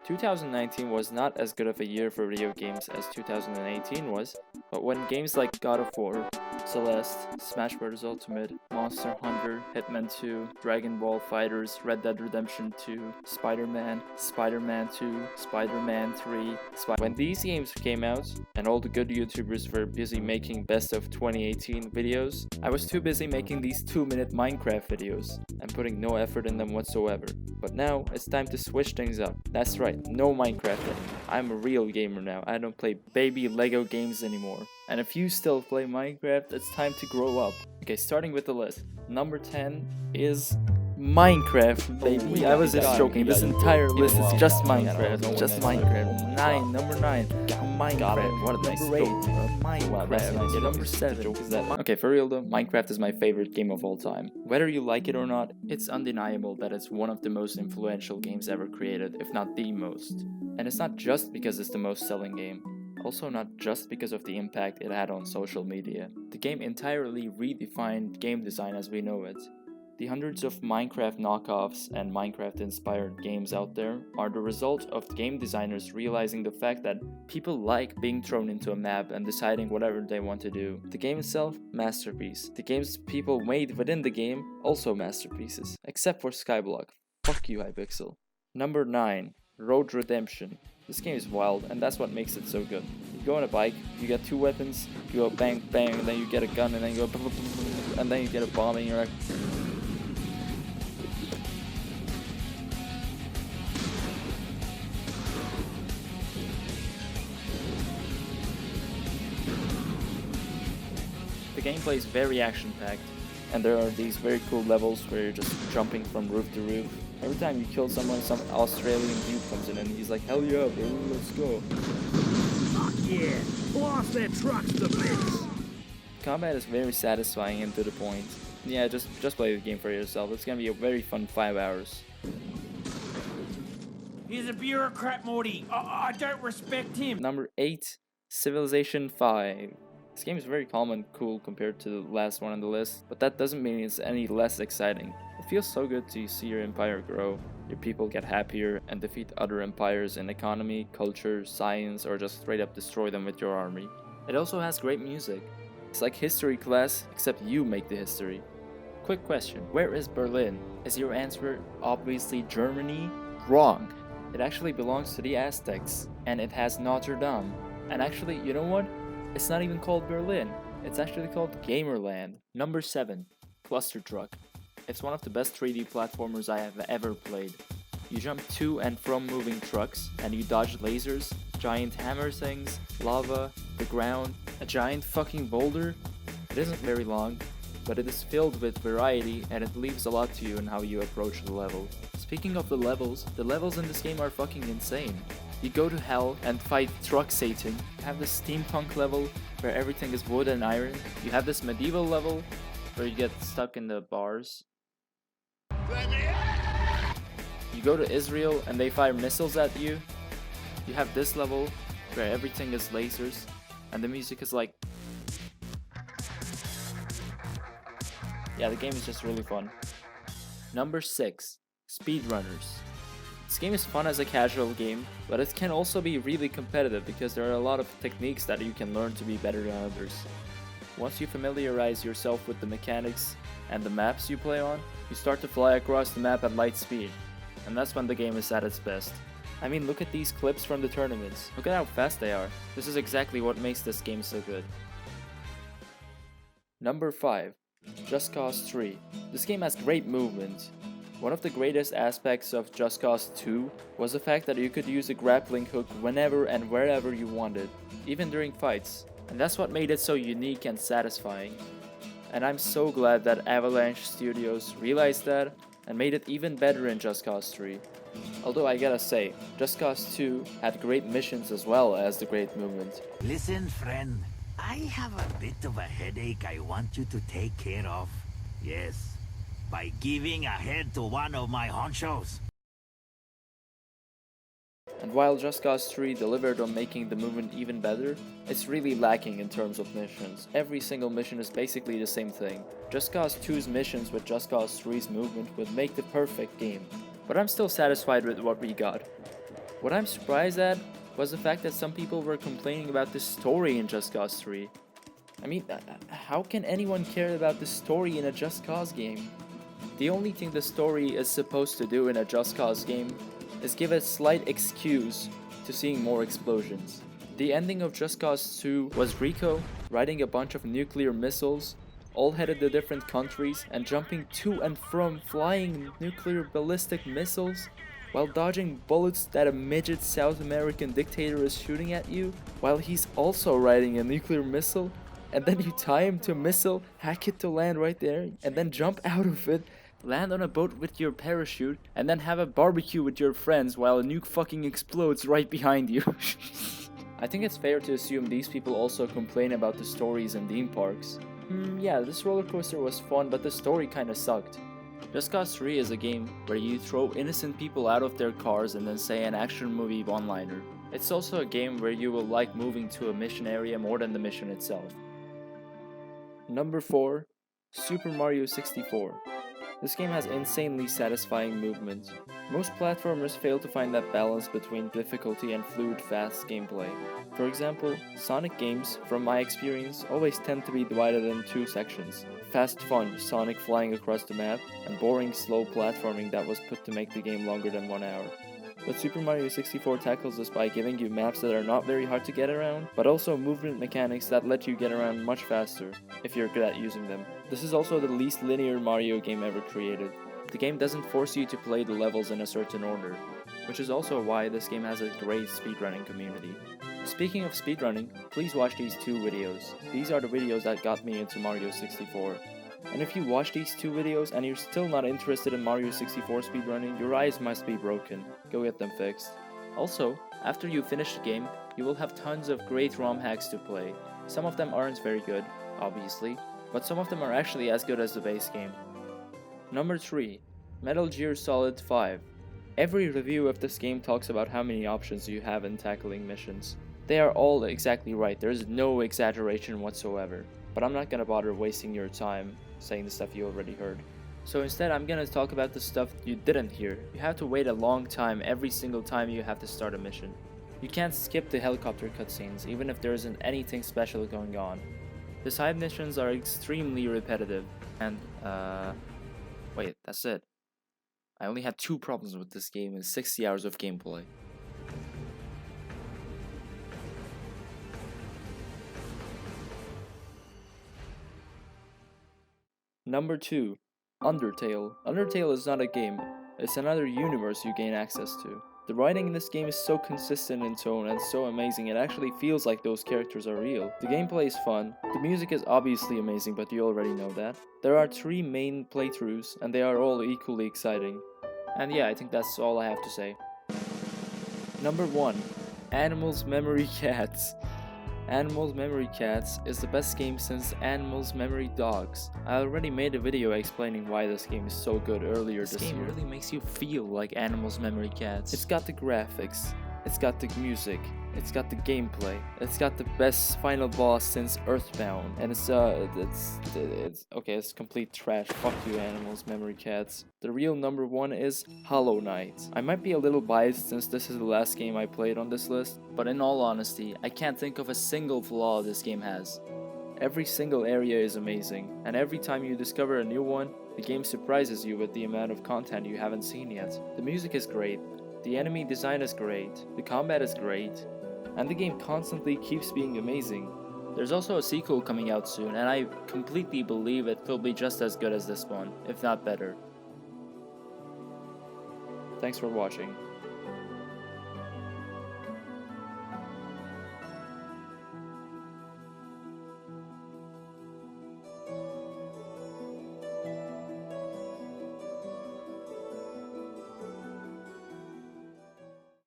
2019 was not as good of a year for video games as 2018 was, but when games like God of War, Celeste, Smash Bros. Ultimate, Monster Hunter, Hitman 2, Dragon Ball FighterZ, Red Dead Redemption 2, Spider-Man, Spider-Man 2, Spider-Man 3, when these games came out, and all the good YouTubers were busy making best of 2018 videos, I was too busy making these 2-minute Minecraft videos, and putting no effort in them whatsoever. But now, it's time to switch things up. That's right, no Minecraft anymore. I'm a real gamer now. I don't play baby Lego games anymore. And if you still play Minecraft, it's time to grow up. Okay, starting with the list. Number 10 is Minecraft, baby. I was just joking. This entire list is just Minecraft. Just Minecraft. Number 9, Minecraft. What a nice Minecraft. Number 7. Okay, for real though, Minecraft is my favorite game of all time. Whether you like it or not, it's undeniable that it's one of the most influential games ever created, if not the most. And it's not just because it's the most selling game. Also not just because of the impact it had on social media. The game entirely redefined game design as we know it. The hundreds of Minecraft knockoffs and Minecraft-inspired games out there are the result of game designers realizing the fact that people like being thrown into a map and deciding whatever they want to do. The game itself, masterpiece. The games people made within the game, also masterpieces. Except for Skyblock. Fuck you, Hypixel. Number 9. Road Redemption. This game is wild, and that's what makes it so good. You go on a bike, you get 2 weapons, you go bang bang, and then you get a gun, and then you go and then you get a bomb, and you're like... The gameplay is very action-packed, and there are these very cool levels where you're just jumping from roof to roof. Every time you kill someone, some Australian dude comes in and he's like, hell yeah, bro, let's go. Fuck yeah, blast their trucks to bits. Combat is very satisfying and to the point. Yeah, just play the game for yourself. It's gonna be a very fun 5 hours. He's a bureaucrat, Morty. I don't respect him. Number 8, Civilization 5. This game is very calm and cool compared to the last one on the list, but that doesn't mean it's any less exciting. It feels so good to see your empire grow, your people get happier, and defeat other empires in economy, culture, science, or just straight up destroy them with your army. It also has great music. It's like history class, except you make the history. Quick question, where is Berlin? Is your answer obviously Germany? Wrong. It actually belongs to the Aztecs, and it has Notre Dame. And actually, you know what? It's not even called Berlin. It's actually called Gamerland. Number 7, Cluster Truck. It's one of the best 3D platformers I have ever played. You jump to and from moving trucks, and you dodge lasers, giant hammer things, lava, the ground, a giant fucking boulder. It isn't very long, but it is filled with variety and it leaves a lot to you in how you approach the level. Speaking of the levels in this game are fucking insane. You go to hell and fight Truck Satan. You have this steampunk level where everything is wood and iron. You have this medieval level where you get stuck in the bars. You go to Israel and they fire missiles at you. You have this level where everything is lasers and the music is like... Yeah, the game is just really fun. Number 6, Speedrunners. This game is fun as a casual game, but it can also be really competitive because there are a lot of techniques that you can learn to be better than others. Once you familiarize yourself with the mechanics and the maps you play on, you start to fly across the map at light speed, and that's when the game is at its best. I mean, look at these clips from the tournaments. Look at how fast they are. This is exactly what makes this game so good. Number 5, Just Cause 3. This game has great movement. One of the greatest aspects of Just Cause 2 was the fact that you could use a grappling hook whenever and wherever you wanted, even during fights. And that's what made it so unique and satisfying. And I'm so glad that Avalanche Studios realized that and made it even better in Just Cause 3. Although I gotta say, Just Cause 2 had great missions as well as the great movement. Listen, friend, I have a bit of a headache I want you to take care of. Yes, by giving a head to one of my honchos. And while Just Cause 3 delivered on making the movement even better, it's really lacking in terms of missions. Every single mission is basically the same thing. Just Cause 2's missions with Just Cause 3's movement would make the perfect game. But I'm still satisfied with what we got. What I'm surprised at was the fact that some people were complaining about the story in Just Cause 3. I mean, how can anyone care about the story in a Just Cause game? The only thing the story is supposed to do in a Just Cause game is give a slight excuse to seeing more explosions. The ending of Just Cause 2 was Rico riding a bunch of nuclear missiles, all headed to different countries, and jumping to and from flying nuclear ballistic missiles while dodging bullets that a midget South American dictator is shooting at you, while he's also riding a nuclear missile, and then you tie him to a missile, hack it to land right there, and then jump out of it, land on a boat with your parachute, and then have a barbecue with your friends while a nuke fucking explodes right behind you. I think it's fair to assume these people also complain about the stories in theme parks. Yeah, this roller coaster was fun, but the story kinda sucked. Just Cause 3 is a game where you throw innocent people out of their cars and then say an action movie one-liner. It's also a game where you will like moving to a mission area more than the mission itself. Number 4. Super Mario 64. This game has insanely satisfying movement. Most platformers fail to find that balance between difficulty and fluid, fast gameplay. For example, Sonic games, from my experience, always tend to be divided in two sections. Fast fun, Sonic flying across the map, and boring slow platforming that was put to make the game longer than 1 hour. But Super Mario 64 tackles this by giving you maps that are not very hard to get around, but also movement mechanics that let you get around much faster, if you're good at using them. This is also the least linear Mario game ever created. The game doesn't force you to play the levels in a certain order, which is also why this game has a great speedrunning community. Speaking of speedrunning, please watch these 2 videos. These are the videos that got me into Mario 64. And if you watch these 2 videos and you're still not interested in Mario 64 speedrunning, your eyes must be broken. Go get them fixed. Also, after you finish the game, you will have tons of great ROM hacks to play. Some of them aren't very good, obviously, but some of them are actually as good as the base game. Number 3. Metal Gear Solid 5. Every review of this game talks about how many options you have in tackling missions. They are all exactly right, there's no exaggeration whatsoever. But I'm not gonna bother wasting your time saying the stuff you already heard. So instead, I'm gonna talk about the stuff you didn't hear. You have to wait a long time every single time you have to start a mission. You can't skip the helicopter cutscenes, even if there isn't anything special going on. The side missions are extremely repetitive, and wait, that's it. I only had 2 problems with this game in 60 hours of gameplay. Number 2. Undertale. Undertale is not a game, it's another universe you gain access to. The writing in this game is so consistent in tone and so amazing it actually feels like those characters are real. The gameplay is fun, the music is obviously amazing but you already know that. There are 3 main playthroughs and they are all equally exciting. And yeah, I think that's all I have to say. Number 1. Animals Memory Cats. Animals Memory Cats is the best game since Animals Memory Dogs. I already made a video explaining why this game is so good earlier this year. This game really makes you feel like Animals Memory Cats. It's got the graphics, it's got the music, it's got the gameplay, it's got the best final boss since Earthbound, and it's complete trash. Fuck you, Animals Memory Cats. The real number 1 is Hollow Knight. I might be a little biased since this is the last game I played on this list, but in all honesty, I can't think of a single flaw this game has. Every single area is amazing, and every time you discover a new one, the game surprises you with the amount of content you haven't seen yet. The music is great, the enemy design is great, the combat is great, and the game constantly keeps being amazing. There's also a sequel coming out soon, and I completely believe it will be just as good as this one, if not better. Thanks for watching.